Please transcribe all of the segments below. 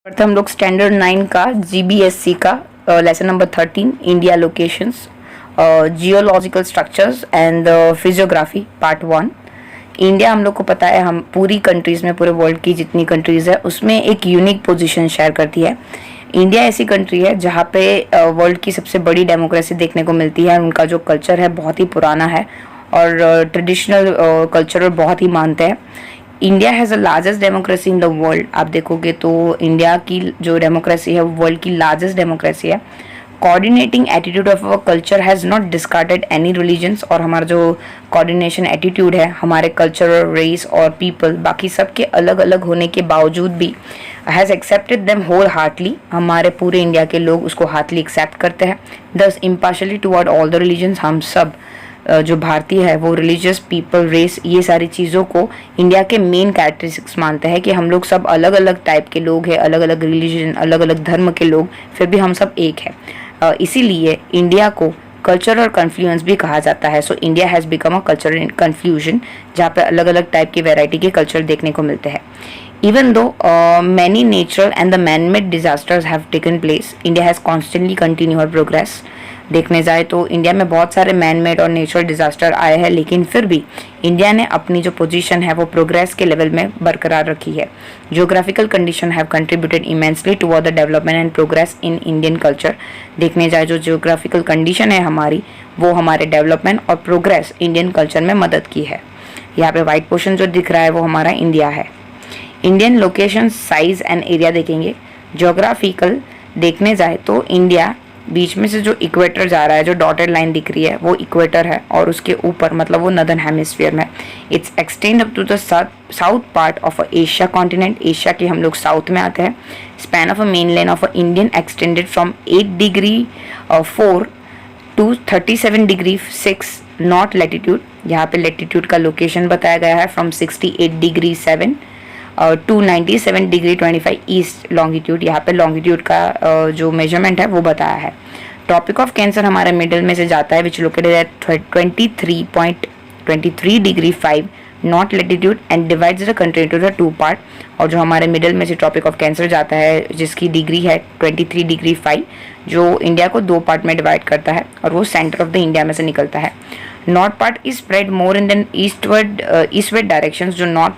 पढ़ते हम लोग स्टैंडर्ड 9 का जीबीएससी का lesson number 13 India locations, geological structures and physiography part 1। India हम लोग को पता है, हम पूरी कंट्रीज़ में, पूरे वर्ल्ड की जितनी कंट्रीज़ है उसमें एक यूनिक पोजीशन शेयर करती है। इंडिया ऐसी कंट्री है जहाँ पे वर्ल्ड की सबसे बड़ी डेमोक्रेसी देखने को मिलती है। उनका जो कल्चर है बहुत ही पुराना है और ट्रेडिशनल कल्चर बहुत ही मानते हैं। India has the largest democracy in the world. आप देखोगे तो इंडिया की जो डेमोक्रेसी है वो वर्ल्ड की लार्जेस्ट डेमोक्रेसी है। Coordinating attitude of our culture has not discarded any religions. और हमारा जो कोऑर्डिनेशन एटीट्यूड है हमारे कल्चर, रेस और पीपल बाकी सब के अलग अलग होने के बावजूद भी has accepted them wholeheartedly. हमारे पूरे इंडिया के लोग उसको हार्टली एक्सेप्ट करते हैं। दस impartially toward all the religions, हम सब जो भारतीय है वो रिलीजियस, पीपल, रेस, ये सारी चीज़ों को इंडिया के मेन कैरेक्टरिस्टिक्स मानते हैं कि हम लोग सब अलग अलग टाइप के लोग हैं, अलग अलग रिलीजन, अलग अलग धर्म के लोग, फिर भी हम सब एक हैं। इसीलिए इंडिया को कल्चर और कन्फ्लुएंस भी कहा जाता है। So India has become a culture in confusion, जहाँ पे अलग अलग टाइप की वैरायटी के कल्चर देखने को मिलते हैं। Even though many natural and the man-made disasters have taken place, India has constantly continued her progress. देखने जाए तो इंडिया में बहुत सारे मैन मेड और नेचुरल डिजास्टर आए हैं, लेकिन फिर भी इंडिया ने अपनी जो पोजीशन है वो प्रोग्रेस के लेवल में बरकरार रखी है। Geographical condition have contributed immensely toward the development and progress in Indian culture. देखने जाए जो जियोग्राफिकल कंडीशन है हमारी, वो हमारे डेवलपमेंट और प्रोग्रेस इंडियन कल्चर में मदद की है। यहाँ पे वाइट पोर्शन जो दिख रहा है वो हमारा इंडिया है। Indian location, size and area देखेंगे। ज्योग्राफिकल देखने जाए तो इंडिया बीच में से जो इक्वेटर जा रहा है, जो डॉटेड लाइन दिख रही है वो इक्वेटर है और उसके ऊपर मतलब वो नदर्न हेमिस्फीयर में। It's extend up to the south part of Asia continent. Asia के हम लोग साउथ में आते हैं। Span of a main line of a Indian extended from 8 degree 4 to 37 degree 6 north latitude. यहाँ पे लैटिट्यूड का लोकेशन बताया गया है from 68 degree 7 to 97 degree 25 east longitude. यहाँ पे लॉन्गिट्यूड का जो मेजरमेंट है वो बताया है। टॉपिक ऑफ कैंसर हमारे मिडिल में से जाता है, which located at 23.23 degree 5 north latitude and divides the country to the 2 part. और जो हमारे मिडिल में से टॉपिक ऑफ कैंसर जाता है जिसकी डिग्री है 23 डिग्री 5, जो इंडिया को 2 पार्ट में डिवाइड करता है और वो सेंटर ऑफ द इंडिया में से निकलता है। North part is spread more in than east directions. जो नॉर्थ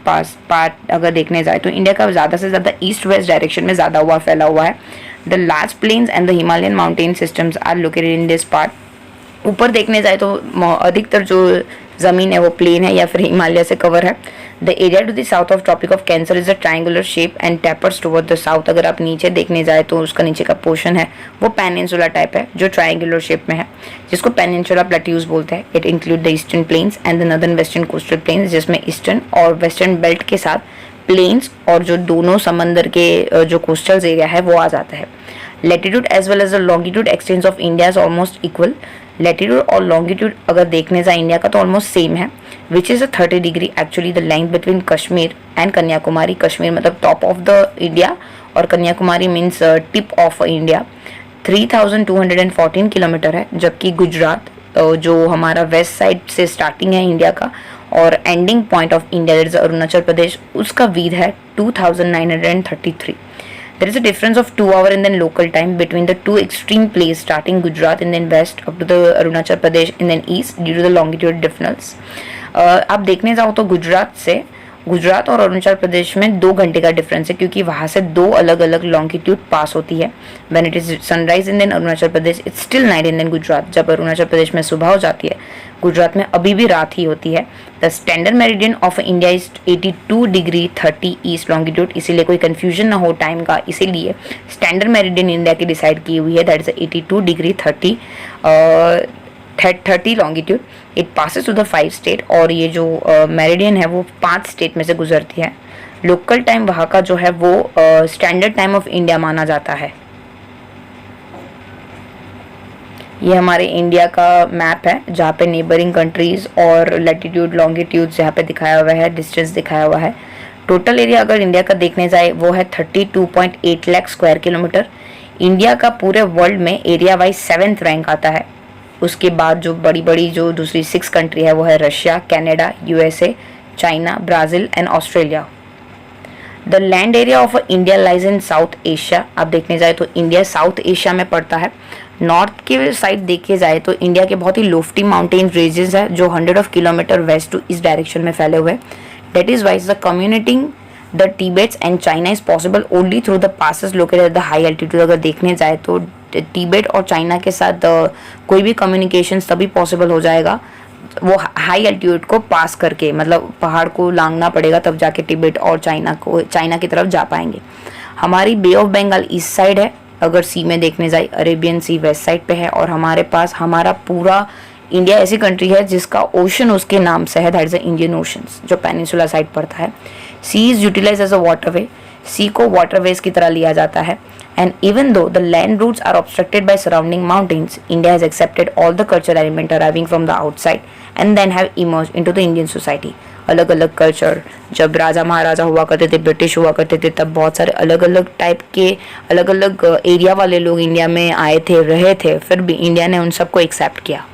पार्ट अगर देखने जाए तो इंडिया का ज़्यादा से ज़्यादा ईस्ट वेस्ट डायरेक्शन में ज़्यादा हुआ फैला हुआ है। The large plains and the Himalayan mountain systems are located in this part. ऊपर देखने जाए तो अधिकतर जो ज़मीन है वो प्लेन है या फिर हिमालय से कवर है। The area to the south of tropic of cancer is a triangular shape and tapers toward the south. अगर आप नीचे देखने जाए तो उसका नीचे का पोर्शन है वो पेनिनसुला टाइप है जो ट्रायंगुलर शेप में है, जिसको पेनिनसुला प्लेट्यूज बोलते हैं। It include the eastern plains and the northern western coastal plains, जिसमें ईस्टर्न और वेस्टर्न बेल्ट के साथ प्लेन्स और जो दोनों समंदर के जो कोस्टल एरिया है वो आ जाता है। Latitude as well as the longitude extents of India is almost equal. Latitude और लॉन्गिट्यूड अगर देखने जाए इंडिया का तो ऑलमोस्ट सेम है, which is a 30 degree actually the length between Kashmir and Kanyakumari. Kashmir मतलब टॉप ऑफ द इंडिया और Kanyakumari means tip of India. 3214 kilometre है, जबकि गुजरात जो हमारा वेस्ट साइड से स्टार्टिंग है इंडिया का और ending point of India that is Arunachal Pradesh, उसका विड्थ है 2933। There is a difference of 2 hours in the local time between the two extreme places, starting Gujarat and then west up to the Arunachal Pradesh and then east due to the longitude difference. आप देखने जाओ तो गुजरात और अरुणाचल प्रदेश में 2 घंटे का difference है, क्योंकि वहाँ से 2 अलग अलग लॉन्गिट्यूड पास होती है। When it is sunrise in then Arunachal Pradesh it's still night in then Gujarat. जब अरुणाचल प्रदेश में सुबह हो जाती है, गुजरात में अभी भी रात ही होती है। The standard meridian of India is 82 degree 30 east longitude. इसीलिए कोई कंफ्यूजन ना हो टाइम का, इसीलिए स्टैंडर्ड मेरिडियन इंडिया की डिसाइड की हुई है, that is 82 degree 30 longitude. It passes to the 5 state और ये जो मेरिडियन है वो 5 स्टेट में से गुजरती है। लोकल टाइम वहाँ का जो है वो स्टैंडर्ड टाइम ऑफ इंडिया माना जाता है। ये हमारे इंडिया का मैप है जहाँ पे नेबरिंग कंट्रीज और लैटिट्यूड लॉन्गिट्यूड यहाँ पे दिखाया हुआ है, डिस्टेंस दिखाया हुआ है। टोटल एरिया अगर इंडिया का देखने जाए वो है 32.8 लाख स्क्वायर किलोमीटर। इंडिया का पूरे वर्ल्ड में एरिया वाइज 7th रैंक आता है। उसके बाद जो बड़ी बड़ी जो दूसरी 6 कंट्री है वो है Russia, Canada, USA, China, Brazil and Australia. The land area of India lies in south Asia. आप देखने जाए तो इंडिया साउथ एशिया में पड़ता है। नॉर्थ के साइड देखे जाए तो इंडिया के बहुत ही लोफ्टी माउंटेन रेंजेस है जो 100 ऑफ किलोमीटर वेस्ट टू इस डायरेक्शन में फैले हुए हैं। That is wise the communicating the Tibets and China is possible only through the passes located at the high altitude. अगर देखने जाए तो टिबेट और चाइना के साथ कोई भी कम्युनिकेशन तभी पॉसिबल हो जाएगा वो हाई एल्टीट्यूड को पास करके, मतलब पहाड़ को लांघना पड़ेगा तब जाके तिब्बत और चाइना की तरफ जा पाएंगे। हमारी बे ऑफ बंगाल ईस्ट साइड है, अगर सी में देखने जाए अरेबियन सी वेस्ट साइड पे है, और हमारे पास हमारा पूरा इंडिया ऐसी कंट्री है जिसका ओशन उसके नाम से है, that is the Indian Ocean जो पेनिनसुला साइड पड़ता है। Sea is utilise as a waterway, sea को वाटरवेज की तरह लिया जाता है। And even though the land routes are obstructed by surrounding mountains, India has accepted all the cultural elements arriving from the outside and then have emerged into the Indian society. अलग अलग culture, जब राजा महाराजा हुआ करते थे, British हुआ करते थे, तब बहुत सारे अलग अलग टाइप के अलग अलग एरिया वाले लोग इंडिया में आए थे, रहे थे, फिर भी इंडिया ने उन सबको एक्सेप्ट किया।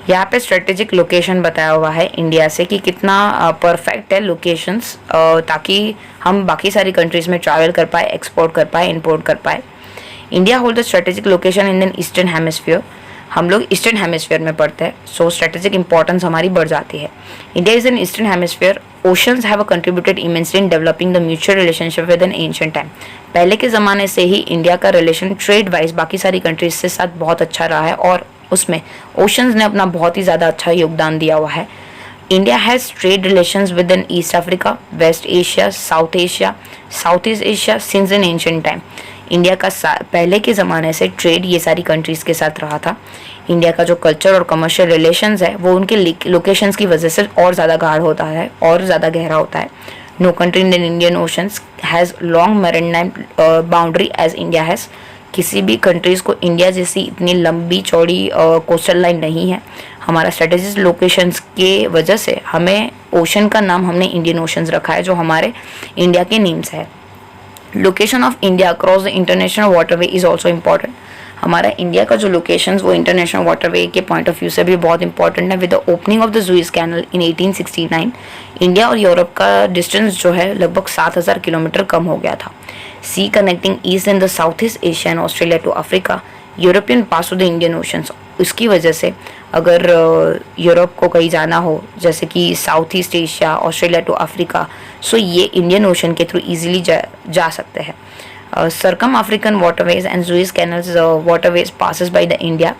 यहाँ पे स्ट्रेटेजिक लोकेशन बताया हुआ है इंडिया से कि कितना परफेक्ट है लोकेशंस, ताकि हम बाकी सारी कंट्रीज़ में ट्रैवल कर पाए, एक्सपोर्ट कर पाए, इंपोर्ट कर पाए। India hold the strategic location in the eastern hemisphere, हम लोग ईस्टर्न हेमिस्फीयर में पढ़ते हैं, सो स्ट्रेटेजिक इंपॉर्टेंस हमारी बढ़ जाती है। India is in eastern hemisphere, oceans have contributed immensely in developing the mutual relationship with N ancient time. पहले के ज़माने से ही इंडिया का रिलेशन ट्रेड वाइज बाकी सारी कंट्रीज से साथ बहुत अच्छा रहा है, और उसमें ओशंस ने अपना बहुत ही ज़्यादा अच्छा योगदान दिया हुआ है। India has trade relations with in east Africa, west Asia, south east Asia since in ancient time. India का पहले के ज़माने से ट्रेड ये सारी कंट्रीज़ के साथ रहा था। इंडिया का जो कल्चर और कमर्शियल रिलेशंस है वो उनके लोकेशंस की वजह से और ज़्यादा गाढ़ होता है और ज़्यादा गहरा होता है। No country in the Indian oceans has long maritime boundary as India has. किसी भी कंट्रीज़ को इंडिया जैसी इतनी लंबी चौड़ी कोस्टल लाइन नहीं है। हमारा स्ट्रेटेजिक लोकेशंस के वजह से हमें ओशन का नाम हमने इंडियन ओशंस रखा है, जो हमारे इंडिया के नेम्स है। Location of India across the international waterway is also important. हमारा इंडिया का जो लोकेशंस वो इंटरनेशनल वाटरवे के पॉइंट ऑफ व्यू से भी बहुत इंपॉर्टेंट है। With the opening of the Suez canal in 1869 India और यूरोप का डिस्टेंस जो है लगभग 7000 किलोमीटर कम हो गया था। Sea connecting east and the south east Asia and Australia to Africa, European pass to the Indian oceans. इसकी वजह से अगर यूरोप को कहीं जाना हो, जैसे कि south east Asia, Australia to Africa, so ये इंडियन ओशन के थ्रू ईजिली जा सकते हैं। Circum African waterways and Suez canals waterways passes by the India.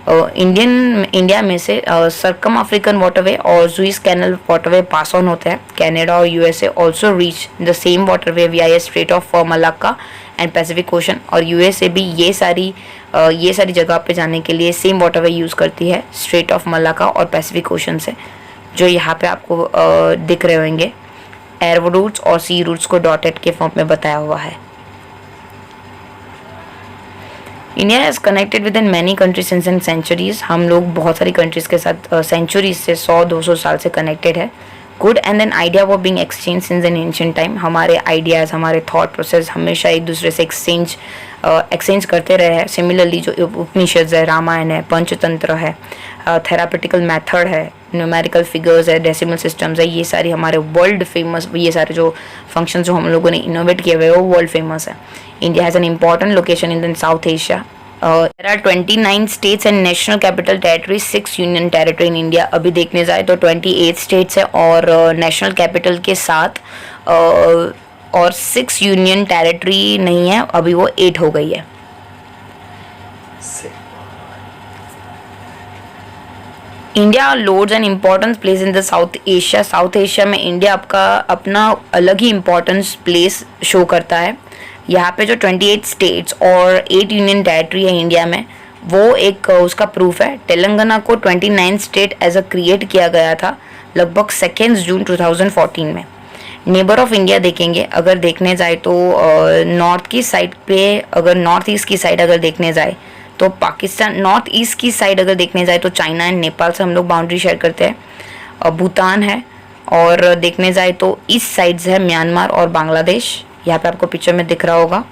India में से सर्कम अफ्रीकन वाटरवे और Suez canal waterway pass on होते हैं। कनाडा और USA also reach the same waterway via strait of Malacca and Pacific Ocean, और USA भी ये सारी जगह पे जाने के लिए सेम वाटरवे यूज़ करती है, स्ट्रेट ऑफ मलाक्का और पैसिफिक ओशन से, जो यहाँ पे आपको दिख रहे होंगे। एयर रूट्स और सी रूट्स को डॉटेड के फॉर्म में बताया हुआ है। India has connected with in many countries since in centuries, हम लोग बहुत सारी कंट्रीज के साथ सेंचुरीज से 100-200 साल से कनेक्टेड है। गुड एंड देन आइडिया वो being exchange since in ancient time, हमारे आइडियाज़, हमारे थॉट प्रोसेस हमेशा एक दूसरे से एक्सचेंज करते रहे हैं। सिमिलरली जो उपनिषद है, रामायण है, पंचतंत्र है, थेरापेटिकल मेथड है, न्यूमेरिकल फिगर्स है, डेसिमल सिस्टम्स है, ये सारी हमारे वर्ल्ड फेमस, ये सारे जो फंक्शंस जो हम लोगों ने इनोवेट किए हुए वो वर्ल्ड फेमस है। India has an important location in south Asia. There are 29 states and national capital territories, 6 union territory in India। अभी देखने जाए तो 28 states है और national capital के साथ और 6 union territory नहीं है, अभी वो 8 हो गई है। India loads an importance place in the south Asia. South Asia में इंडिया आपका अपना अलग ही इम्पॉर्टेंस प्लेस शो करता है। यहाँ पे जो 28 स्टेट्स और 8 यूनियन टेरिटरी है इंडिया में, वो एक उसका प्रूफ है। तेलंगाना को 29 स्टेट एज अ क्रिएट किया गया था लगभग 2 जून 2014 में। नेबर ऑफ इंडिया देखेंगे, अगर देखने जाए तो नॉर्थ की साइड पे, अगर नॉर्थ ईस्ट की साइड अगर देखने जाए तो पाकिस्तान, नॉर्थ ईस्ट की साइड अगर देखने जाए तो चाइना एंड नेपाल से हम लोग बाउंड्री शेयर करते हैं। भूटान है, और देखने जाए तो ईस्ट साइड्स है म्यांमार और बांग्लादेश, यहाँ पे आपको पिक्चर में दिख रहा होगा।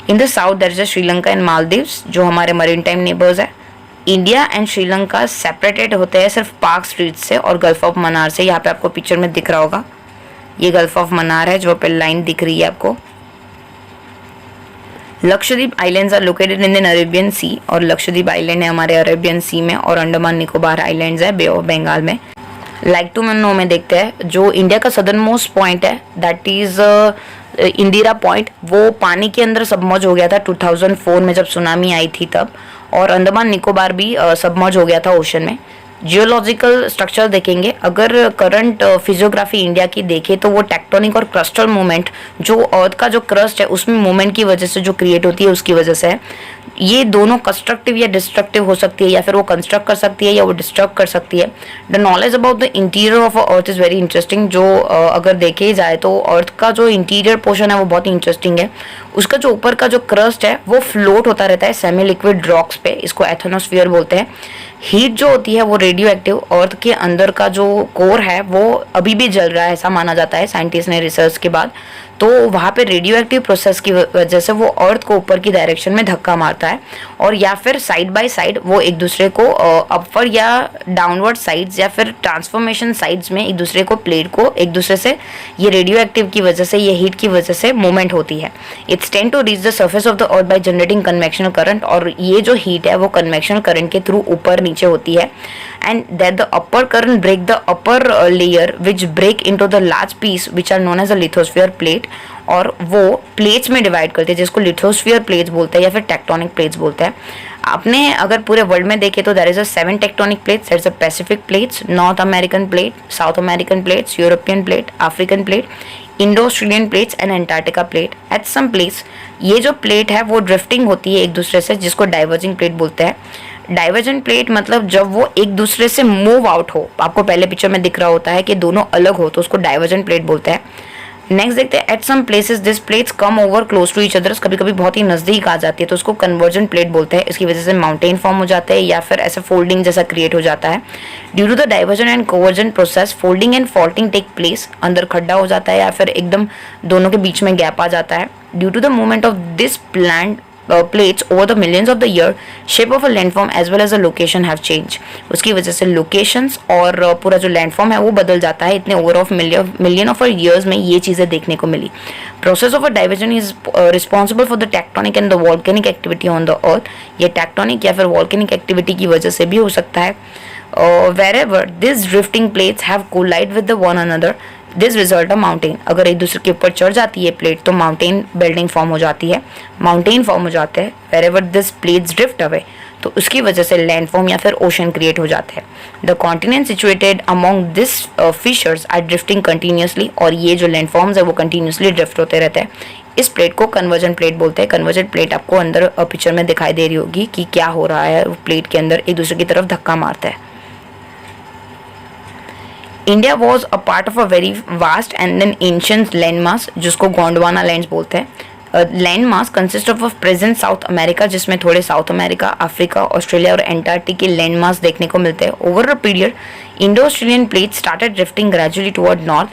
In the south there is Sri Lanka and Maldives, जो हमारे मरीन टाइम नेबर्स है। इंडिया एंड श्रीलंका सेपरेटेड होते हैं सिर्फ पाक स्ट्रीट से और गल्फ ऑफ मन्नार से, यहाँ पे आपको पिक्चर में दिख रहा होगा। ये गल्फ ऑफ मन्नार है जो पे लाइन दिख रही है आपको। Lakshadweep islands are located in the Arabian sea, और लक्षद्वीप आइलैंड है हमारे अरेबियन सी में, और अंडमान निकोबार आइलैंड्स है बे ऑफ बंगाल में। लाइक टू नो में देखते हैं जो इंडिया का सदर्न मोस्ट पॉइंट है दैट इज इंदिरा पॉइंट, वो पानी के अंदर सबमर्ज हो गया था 2004 में जब सुनामी आई थी तब, और अंडमान निकोबार भी सबमर्ज हो गया था ओशन में। जियोलॉजिकल स्ट्रक्चर देखेंगे, अगर करंट फिजियोग्राफी इंडिया की देखे तो वो टेक्टोनिक और क्रस्टल मूवमेंट, जो अर्थ का जो क्रस्ट है उसमें मूवमेंट की वजह से जो क्रिएट होती है उसकी वजह से है। ये दोनों कंस्ट्रक्टिव या डिस्ट्रक्टिव हो सकती है, या फिर वो कंस्ट्रक्ट कर सकती है या वो डिस्ट्रक्ट कर सकती है। The knowledge about the interior of earth is very interesting. जो अगर देखे जाए तो अर्थ का जो इंटीरियर पोर्शन है वो बहुत ही इंटरेस्टिंग है। उसका जो ऊपर का जो क्रस्ट है वो फ्लोट होता रहता है सेमी लिक्विड रॉक्स पे, इसको एथनोस्फीयर बोलते हैं। हीट जो होती है वो रेडियो एक्टिव, अर्थ के अंदर का जो कोर है वो अभी भी जल रहा है ऐसा माना जाता है साइंटिस्ट ने रिसर्च के बाद। तो वहाँ पे रेडियो एक्टिव प्रोसेस की वजह से वो अर्थ को ऊपर की डायरेक्शन में धक्का मारता है, और या फिर साइड बाय साइड वो एक दूसरे को अपवर्ड या डाउनवर्ड साइड्स या फिर ट्रांसफॉर्मेशन साइड्स में एक दूसरे को प्लेट को एक दूसरे से ये रेडियो एक्टिव की वजह से, ये हीट की वजह से मूवमेंट होती है। It's tend to reach the surface of the earth by generating convectional current, और ये जो हीट है वो कन्वेक्शनल करंट के थ्रू ऊपर नीचे होती है। And that the upper current break the upper layer which break into the large piece which are known as a lithosphere plate, और वो प्लेट्स में डिवाइड करते हैं जिसको लिथोस्फीयर प्लेट्स बोलते हैं या फिर टेक्टोनिक प्लेट्स बोलते हैं। आपने अगर पूरे वर्ल्ड में देखे तो there is a 7 tectonic plates. There is a Pacific plates, north American plate, south American plates, European plate, African plate, Indo Australian plates and Antarctica plate. At some place ये जो प्लेट है वो drifting होती है एक दूसरे से, जिसको डाइवर्जिंग प्लेट बोलते हैं। डाइवर्जेंट प्लेट मतलब जब वो एक दूसरे से मूव आउट हो, आपको पहले पिक्चर में दिख रहा होता है कि दोनों अलग हो, तो उसको डाइवर्जेंट प्लेट बोलते हैं। नेक्स्ट देखते हैं, at some places this plates come over close to each other, कभी कभी बहुत ही नजदीक आ जाती है तो उसको कन्वर्जेंट प्लेट बोलते हैं। इसकी वजह से माउंटेन फॉर्म हो जाते हैं या फिर ऐसे फोल्डिंग जैसा क्रिएट हो जाता है। Due to the divergence and convergent process folding and faulting take place, अंदर खड्डा हो जाता है या फिर एकदम दोनों के बीच में गैप आ जाता है। Due to the movement of this plant plates over the millions of the year, shape of a landform as well as the location have changed। उसकी वजह से locations और पूरा जो landform है वो बदल जाता है। इतने over of million of years में ये चीज़ें देखने को मिली। Process of a diversion is responsible for the tectonic and the volcanic activity on the earth। ये tectonic या फिर volcanic activity की वजह से भी हो सकता है। Wherever these drifting plates have collide with the one another, this result a mountain. अगर एक दूसरे के ऊपर चढ़ जाती है प्लेट तो माउंटेन बिल्डिंग फॉर्म हो जाती है, माउंटेन फॉर्म हो जाते हैं। Wherever this plates drift away, तो उसकी वजह से लैंडफॉर्म या फिर ओशन क्रिएट हो जाते हैं। The continent situated among this fissures are drifting continuously, और ये जो लैंडफॉर्म्स है वो कंटिन्यूसली ड्रिफ्ट होते रहते हैं। इस प्लेट को कन्वर्जन प्लेट बोलते हैं। कन्वर्जन प्लेट आपको अंदर पिक्चर में दिखाई दे रही होगी कि क्या हो रहा है, वो प्लेट के अंदर एक दूसरे की तरफ धक्का मारता है। India was a part of a very vast and then ancient land mass, जिसको गोंडवाना लैंड्स बोलते हैं। Land mass consist of present south America, जिसमें थोड़े साउथ अमेरिका, अफ्रीका, ऑस्ट्रेलिया और एंटार्क्टिक के लैंड मास देखने को मिलते हैं। Over a period Indo Australian plate started drifting gradually toward north.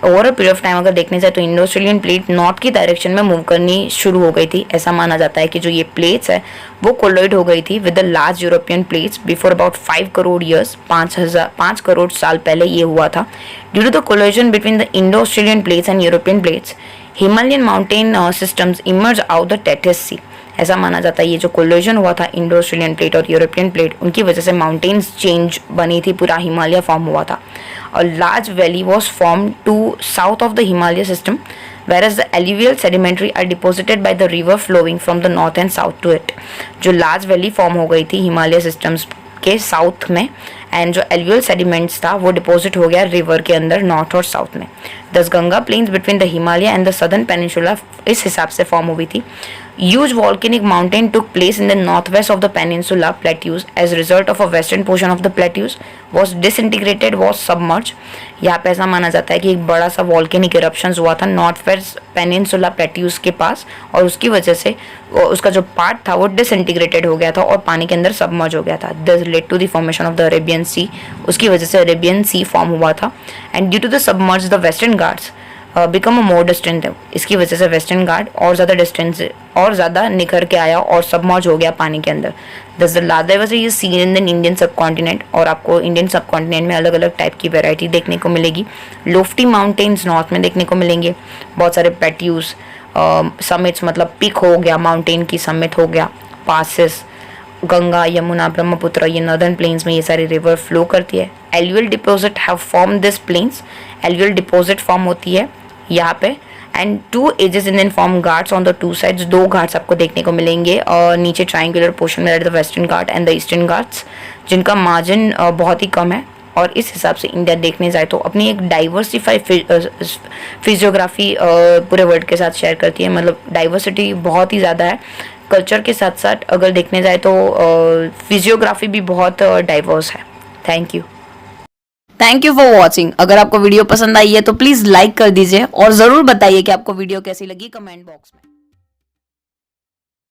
Over a period of time अगर देखने जाए तो इंडो ऑस्ट्रेलियन प्लेट नॉर्थ की डायरेक्शन में मूव करनी शुरू हो गई थी। ऐसा माना जाता है कि जो ये प्लेट्स है वो कोलाइड हो गई थी with the large European plates before about 5 crore years. 5 crore साल पहले ये हुआ था। Due to the collision between the Indo Australian plates and European plates, Himalayan mountain systems emerge out the Tethys sea. ऐसा माना जाता है ये जो कोलिजन हुआ था इंडो ऑस्ट्रेलियन प्लेट और यूरोपियन प्लेट, उनकी वजह से माउंटेन्स चेंज बनी थी, पूरा हिमालय फॉर्म हुआ था। A large valley was formed to south of the Himalaya system, whereas the alluvial sedimentary are deposited by the river flowing from the north and south to it। जो large valley form हो गई थी Himalaya systems के south में, and जो alluvial sediments था वो deposit हो गया रिवर के अंदर नॉर्थ और साउथ में। This Ganga plains between the Himalaya and the southern peninsula इस हिसाब से फॉर्म हुई थी। Huge volcanic mountain took place in the northwest of the peninsula plateaus as a result of a western portion of the plateaus was disintegrated, was submerged। यहाँ पे ऐसा माना जाता है कि एक बड़ा सा volcanic eruptions हुआ था नॉर्थ वेस्ट पेनिनसुला प्लेट्यूज के पास, और उसकी वजह से उसका जो पार्ट था वो डिसइंटीग्रेटेड हो गया था और पानी के अंदर सबमर्ज हो गया था। This led to the formation of the Arabian sea. उसकी वजह से अरेबियन सी फॉर्म हुआ था। And due to the submerge the western Ghats become a more distant. इसकी वजह से वेस्टर्न घाट और ज़्यादा डिस्टेंस और ज़्यादा निखर के आया और सबमर्ज हो गया पानी के अंदर। दस the large diversity is seen in the Indian सब कॉन्टिनेंट, और आपको इंडियन सब कॉन्टिनेंट में अलग अलग टाइप की वेराइटी देखने को मिलेगी। लोफ्टी माउंटेन्स नॉर्थ में देखने को मिलेंगे, बहुत सारे पैट्यूज, समिट्स मतलब पिक हो गया, माउंटेन की समिट हो गया, पासिस, गंगा, यमुना, ब्रह्मपुत्र, ये नॉर्दर्न प्लेन्स में ये सारी रिवर फ्लो करती है। Alluvial deposit have form this plains, alluvial deposit form होती है यहाँ पे। And two edges in form ghats on the two sides, दो घाट्स आपको देखने को मिलेंगे और नीचे ट्राइंगुलर पोर्शन में the western ghat and the eastern ghats, जिनका मार्जिन बहुत ही कम है। और इस हिसाब से इंडिया देखने जाए तो अपनी एक डाइवर्सिफाइड फिजियोग्राफी पूरे वर्ल्ड के साथ शेयर करती है, मतलब डाइवर्सिटी बहुत ही ज़्यादा है। कल्चर के साथ साथ अगर देखने जाए तो फिजियोग्राफी भी बहुत डाइवर्स है। Thank you for watching. अगर आपको वीडियो पसंद आई है तो प्लीज़ लाइक कर दीजिए और ज़रूर बताइए कि आपको वीडियो कैसी लगी कमेंट बॉक्स में।